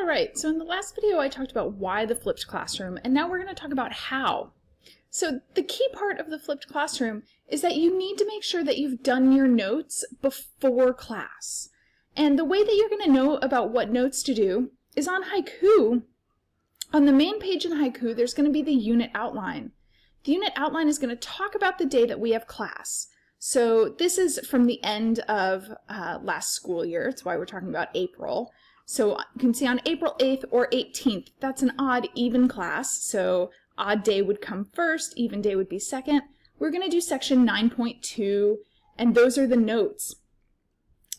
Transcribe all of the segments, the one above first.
Alright, so in the last video I talked about why the flipped classroom, and now we're going to talk about how. So the key part of the flipped classroom is that you need to make sure that you've done your notes before class. And the way that you're going to know about what notes to do is on Haiku. On the main page in Haiku, there's going to be the unit outline. The unit outline is going to talk about the day that we have class. So this is from the end of last school year. That's why we're talking about April. So you can see on April 8th or 18th, that's an odd even class. So odd day would come first, even day would be second. We're going to do section 9.2, and those are the notes.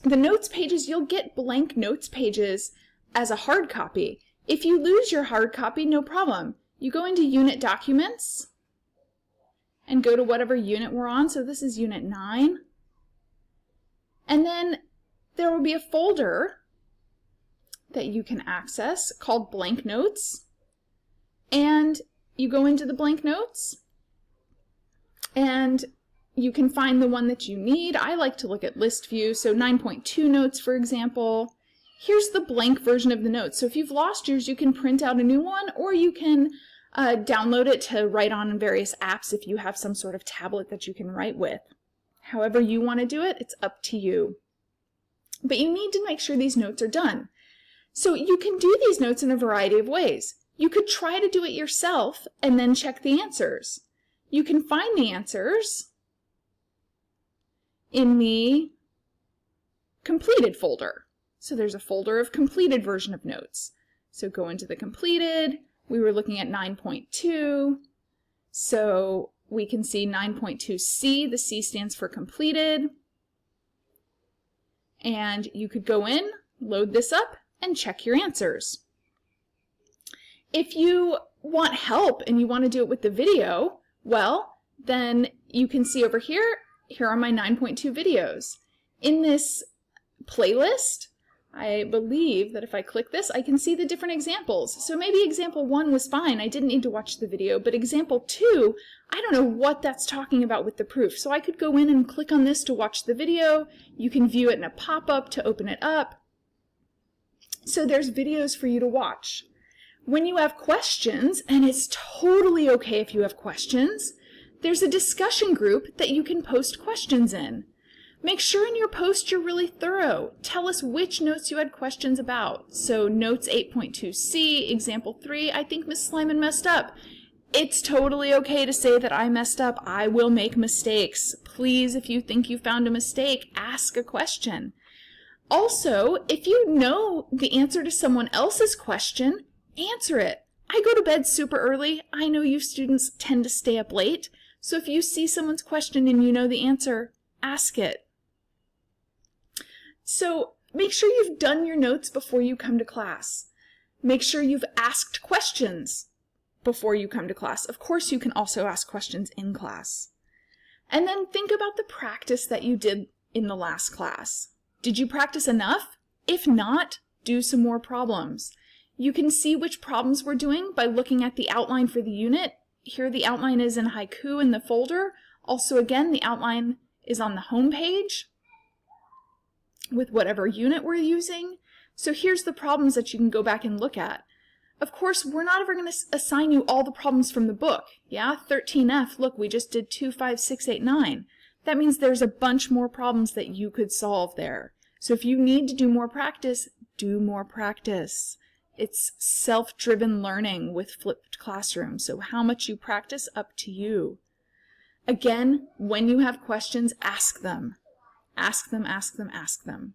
The notes pages, you'll get blank notes pages as a hard copy. If you lose your hard copy, no problem. You go into unit documents and go to whatever unit we're on. So this is unit 9. And then there will be a folder that you can access called blank notes. And you go into the blank notes and you can find the one that you need. I like to look at list view. So 9.2 notes, for example. Here's the blank version of the notes. So if you've lost yours, you can print out a new one, or you can download it to write on various apps if you have some sort of tablet that you can write with. However you want to do it, it's up to you. But you need to make sure these notes are done. So you can do these notes in a variety of ways. You could try to do it yourself and then check the answers. You can find the answers in the completed folder. So there's a folder of completed version of notes. So go into the completed. We were looking at 9.2. So we can see 9.2C. The C stands for completed. And you could go in, load this up, and check your answers. If you want help and you want to do it with the video, well, then you can see over here, here are my 9.2 videos. In this playlist, I believe that if I click this, I can see the different examples. So maybe example 1 was fine, I didn't need to watch the video, but example 2, I don't know what that's talking about with the proof. So I could go in and click on this to watch the video. You can view it in a pop-up to open it up. So there's videos for you to watch. When you have questions, and it's totally okay if you have questions, there's a discussion group that you can post questions in. Make sure in your post you're really thorough. Tell us which notes you had questions about. So notes 8.2c, example 3, I think Ms. Slyman messed up. It's totally okay to say that I messed up. I will make mistakes. Please, if you think you found a mistake, ask a question. Also, if you know the answer to someone else's question, answer it. I go to bed super early. I know you students tend to stay up late. So if you see someone's question and you know the answer, ask it. So make sure you've done your notes before you come to class. Make sure you've asked questions before you come to class. Of course, you can also ask questions in class. And then think about the practice that you did in the last class. Did you practice enough? If not, do some more problems. You can see which problems we're doing by looking at the outline for the unit. Here the outline is in Haiku in the folder. Also, again, the outline is on the home page with whatever unit we're using. So here's the problems that you can go back and look at. Of course, we're not ever going to assign you all the problems from the book. Yeah, 13F, look, we just did 2, 5, 6, 8, 9. That means there's a bunch more problems that you could solve there. So if you need to do more practice, do more practice. It's self-driven learning with flipped classroom. So how much you practice, up to you. Again, when you have questions, ask them. Ask them, ask them, ask them.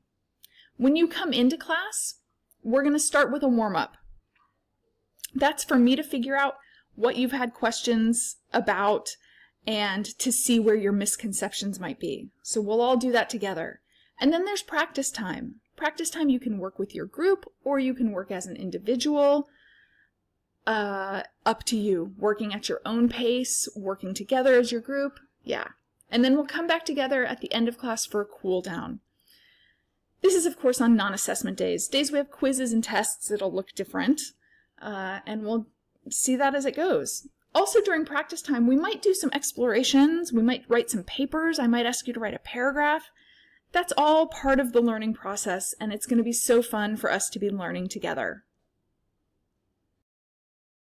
When you come into class, we're going to start with a warm-up. That's for me to figure out what you've had questions about and to see where your misconceptions might be. So we'll all do that together. And then there's practice time. Practice time you can work with your group or you can work as an individual. Up to you. Working at your own pace, working together as your group. Yeah. And then we'll come back together at the end of class for a cool down. This is, of course, on non-assessment days. Days we have quizzes and tests, it'll look different. And we'll see that as it goes. Also, during practice time, we might do some explorations. We might write some papers. I might ask you to write a paragraph. That's all part of the learning process, and it's going to be so fun for us to be learning together.